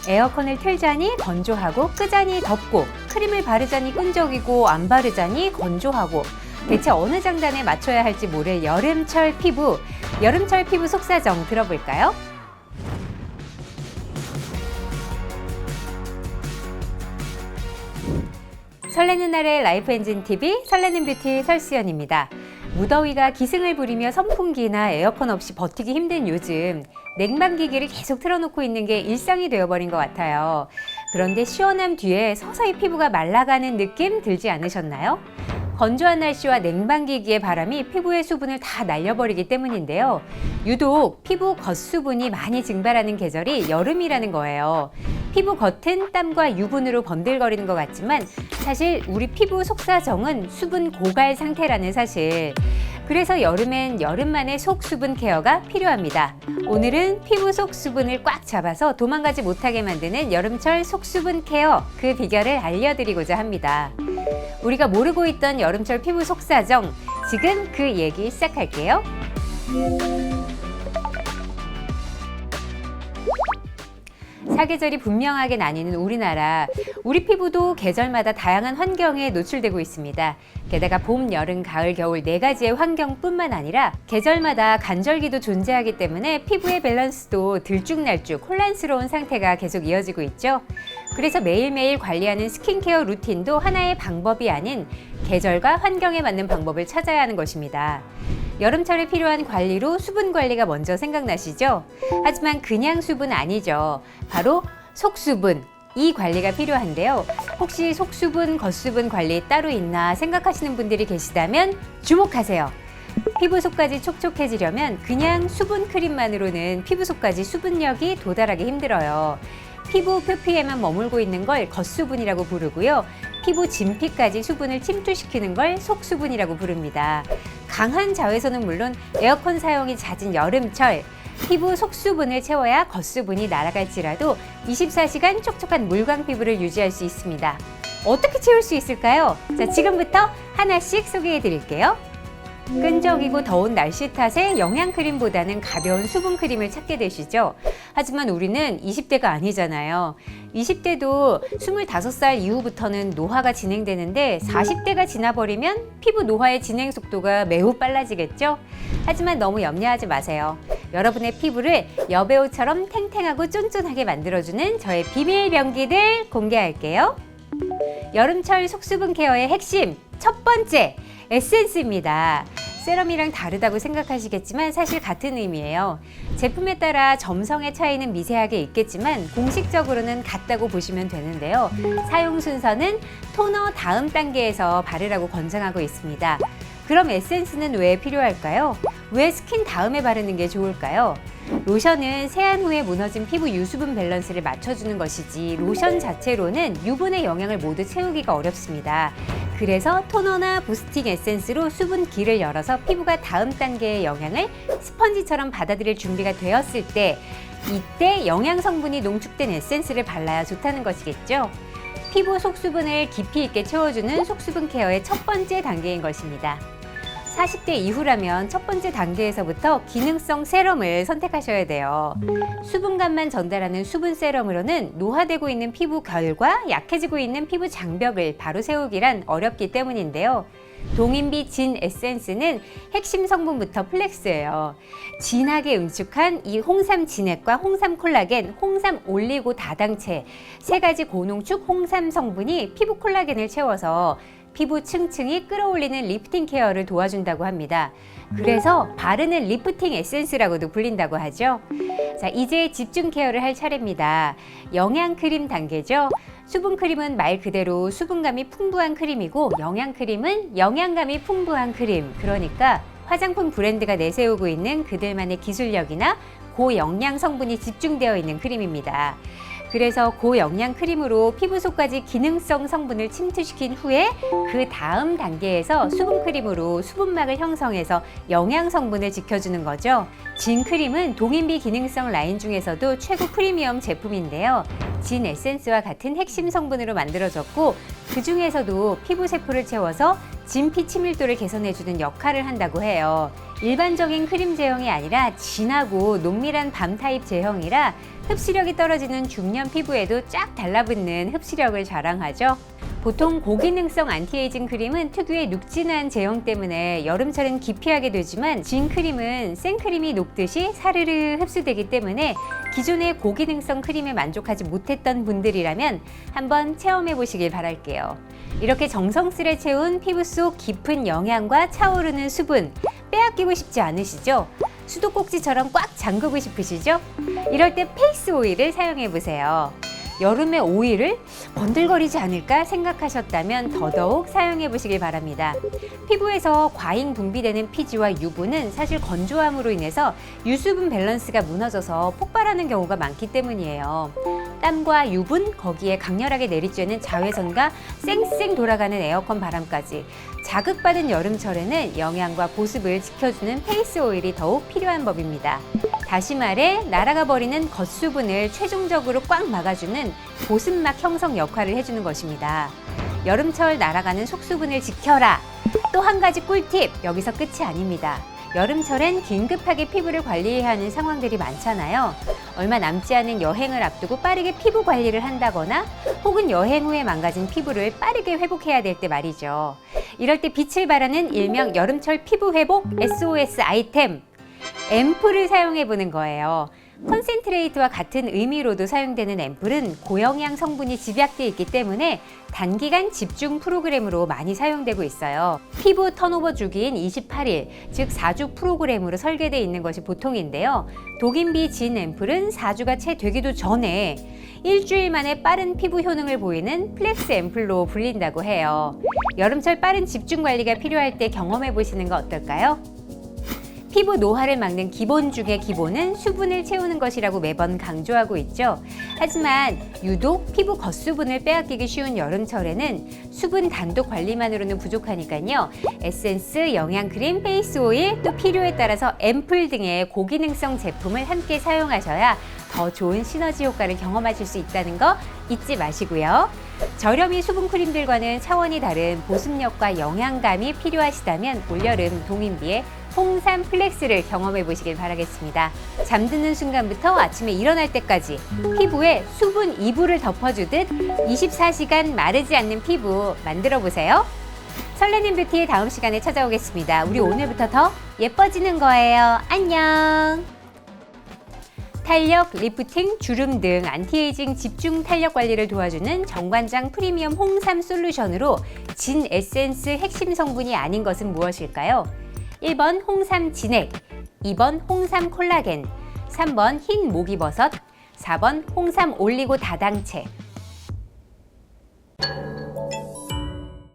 에어컨을 틀자니 건조하고 끄자니 덥고 크림을 바르자니 끈적이고 안 바르자니 건조하고 대체 어느 장단에 맞춰야 할지 모를 여름철 피부 속사정 들어볼까요? 설레는 날의 라이프 엔진 TV 설레는 뷰티 설수연입니다. 무더위가 기승을 부리며 선풍기나 에어컨 없이 버티기 힘든 요즘 냉방기기를 계속 틀어놓고 있는 게 일상이 되어버린 것 같아요. 그런데 시원함 뒤에 서서히 피부가 말라가는 느낌 들지 않으셨나요? 건조한 날씨와 냉방기기의 바람이 피부의 수분을 다 날려버리기 때문인데요. 유독 피부 겉수분이 많이 증발하는 계절이 여름이라는 거예요. 피부 겉은 땀과 유분으로 번들거리는 것 같지만 사실 우리 피부 속사정은 수분 고갈 상태라는 사실. 그래서 여름엔 여름만의 속수분 케어가 필요합니다. 오늘은 피부 속수분을 꽉 잡아서 도망가지 못하게 만드는 여름철 속수분 케어, 그 비결을 알려드리고자 합니다. 우리가 모르고 있던 여름철 피부 속사정, 지금 그 얘기 시작할게요. 사계절이 분명하게 나뉘는 우리나라, 우리 피부도 계절마다 다양한 환경에 노출되고 있습니다. 게다가 봄, 여름, 가을, 겨울 4가지의 환경뿐만 아니라 계절마다 간절기도 존재하기 때문에 피부의 밸런스도 들쭉날쭉 혼란스러운 상태가 계속 이어지고 있죠. 그래서 매일매일 관리하는 스킨케어 루틴도 하나의 방법이 아닌 계절과 환경에 맞는 방법을 찾아야 하는 것입니다. 여름철에 필요한 관리로 수분 관리가 먼저 생각나시죠? 하지만 그냥 수분 아니죠. 바로 속수분, 이 관리가 필요한데요. 혹시 속수분, 겉수분 관리 따로 있나 생각하시는 분들이 계시다면 주목하세요. 피부 속까지 촉촉해지려면 그냥 수분 크림만으로는 피부 속까지 수분력이 도달하기 힘들어요. 피부 표피에만 머물고 있는 걸 겉수분이라고 부르고요. 피부 진피까지 수분을 침투시키는 걸 속수분이라고 부릅니다. 강한 자외선은 물론 에어컨 사용이 잦은 여름철, 피부 속수분을 채워야 겉수분이 날아갈지라도 24시간 촉촉한 물광 피부를 유지할 수 있습니다. 어떻게 채울 수 있을까요? 자, 지금부터 하나씩 소개해 드릴게요. 끈적이고 더운 날씨 탓에 영양크림보다는 가벼운 수분크림을 찾게 되시죠. 하지만 우리는 20대가 아니잖아요. 20대도 25살 이후부터는 노화가 진행되는데 40대가 지나버리면 피부 노화의 진행 속도가 매우 빨라지겠죠. 하지만 너무 염려하지 마세요. 여러분의 피부를 여배우처럼 탱탱하고 쫀쫀하게 만들어주는 저의 비밀 병기들 공개할게요. 여름철 속수분 케어의 핵심 첫 번째, 에센스입니다. 세럼이랑 다르다고 생각하시겠지만 사실 같은 의미예요. 제품에 따라 점성의 차이는 미세하게 있겠지만 공식적으로는 같다고 보시면 되는데요. 사용 순서는 토너 다음 단계에서 바르라고 권장하고 있습니다. 그럼 에센스는 왜 필요할까요? 왜 스킨 다음에 바르는 게 좋을까요? 로션은 세안 후에 무너진 피부 유수분 밸런스를 맞춰주는 것이지 로션 자체로는 유분의 영양을 모두 채우기가 어렵습니다. 그래서 토너나 부스팅 에센스로 수분기를 열어서 피부가 다음 단계의 영양을 스펀지처럼 받아들일 준비가 되었을 때 이때 영양 성분이 농축된 에센스를 발라야 좋다는 것이겠죠. 피부 속수분을 깊이 있게 채워주는 속수분 케어의 첫 번째 단계인 것입니다. 40대 이후라면 첫 번째 단계에서부터 기능성 세럼을 선택하셔야 돼요. 수분감만 전달하는 수분 세럼으로는 노화되고 있는 피부 결과 약해지고 있는 피부 장벽을 바로 세우기란 어렵기 때문인데요. 동인비 진 에센스는 핵심 성분부터 플렉스예요. 진하게 응축한 이 홍삼 진액과 홍삼 콜라겐, 홍삼 올리고 다당체 3가지 고농축 홍삼 성분이 피부 콜라겐을 채워서 피부 층층이 끌어올리는 리프팅 케어를 도와준다고 합니다. 그래서 바르는 리프팅 에센스라고도 불린다고 하죠. 자, 이제 집중 케어를 할 차례입니다. 영양크림 단계죠. 수분크림은 말 그대로 수분감이 풍부한 크림이고 영양크림은 영양감이 풍부한 크림. 그러니까 화장품 브랜드가 내세우고 있는 그들만의 기술력이나 고영양 성분이 집중되어 있는 크림입니다. 그래서 고영양 크림으로 피부 속까지 기능성 성분을 침투시킨 후에 그 다음 단계에서 수분 크림으로 수분막을 형성해서 영양 성분을 지켜주는 거죠. 진 크림은 동인비 기능성 라인 중에서도 최고 프리미엄 제품인데요. 진 에센스와 같은 핵심 성분으로 만들어졌고 그 중에서도 피부 세포를 채워서 진피 친밀도를 개선해주는 역할을 한다고 해요. 일반적인 크림 제형이 아니라 진하고 농밀한 밤 타입 제형이라 흡수력이 떨어지는 중년 피부에도 쫙 달라붙는 흡수력을 자랑하죠. 보통 고기능성 안티에이징 크림은 특유의 눅진한 제형 때문에 여름철엔 기피하게 되지만 진 크림은 생크림이 녹듯이 사르르 흡수되기 때문에 기존의 고기능성 크림에 만족하지 못했던 분들이라면 한번 체험해 보시길 바랄게요. 이렇게 정성스레 채운 피부 속 깊은 영양과 차오르는 수분 빼앗기고 싶지 않으시죠? 수도꼭지처럼 꽉 잠그고 싶으시죠? 이럴 때 페이스 오일을 사용해 보세요. 여름에 오일을 번들거리지 않을까 생각하셨다면 더더욱 사용해 보시길 바랍니다. 피부에서 과잉 분비되는 피지와 유분은 사실 건조함으로 인해서 유수분 밸런스가 무너져서 폭발하는 경우가 많기 때문이에요. 땀과 유분, 거기에 강렬하게 내리쬐는 자외선과 쌩쌩 돌아가는 에어컨 바람까지 자극받은 여름철에는 영양과 보습을 지켜주는 페이스 오일이 더욱 필요한 법입니다. 다시 말해 날아가 버리는 겉수분을 최종적으로 꽉 막아주는 보습막 형성 역할을 해주는 것입니다. 여름철 날아가는 속수분을 지켜라! 또 한 가지 꿀팁! 여기서 끝이 아닙니다. 여름철엔 긴급하게 피부를 관리해야 하는 상황들이 많잖아요. 얼마 남지 않은 여행을 앞두고 빠르게 피부 관리를 한다거나 혹은 여행 후에 망가진 피부를 빠르게 회복해야 될 때 말이죠. 이럴 때 빛을 발하는 일명 여름철 피부 회복 SOS 아이템! 앰플을 사용해 보는 거예요. 컨센트레이트와 같은 의미로도 사용되는 앰플은 고영양 성분이 집약되어 있기 때문에 단기간 집중 프로그램으로 많이 사용되고 있어요. 피부 턴오버 주기인 28일, 즉 4주 프로그램으로 설계되어 있는 것이 보통인데요. 독인비 진 앰플은 4주가 채 되기도 전에 일주일 만에 빠른 피부 효능을 보이는 플렉스 앰플로 불린다고 해요. 여름철 빠른 집중 관리가 필요할 때 경험해 보시는 거 어떨까요? 피부 노화를 막는 기본 중의 기본은 수분을 채우는 것이라고 매번 강조하고 있죠. 하지만 유독 피부 겉수분을 빼앗기기 쉬운 여름철에는 수분 단독 관리만으로는 부족하니까요. 에센스, 영양크림, 페이스 오일, 또 필요에 따라서 앰플 등의 고기능성 제품을 함께 사용하셔야 더 좋은 시너지 효과를 경험하실 수 있다는 거 잊지 마시고요. 저렴이 수분 크림들과는 차원이 다른 보습력과 영양감이 필요하시다면 올여름 동인비의 홍삼 플렉스를 경험해 보시길 바라겠습니다. 잠드는 순간부터 아침에 일어날 때까지 피부에 수분 이불을 덮어주듯 24시간 마르지 않는 피부 만들어 보세요. 설레는 뷰티의 다음 시간에 찾아오겠습니다. 우리 오늘부터 더 예뻐지는 거예요. 안녕! 탄력, 리프팅, 주름 등 안티에이징 집중 탄력 관리를 도와주는 정관장 프리미엄 홍삼 솔루션으로 진 에센스 핵심 성분이 아닌 것은 무엇일까요? 1번 홍삼 진액, 2번 홍삼 콜라겐, 3번 흰 목이버섯, 4번 홍삼 올리고 다당체.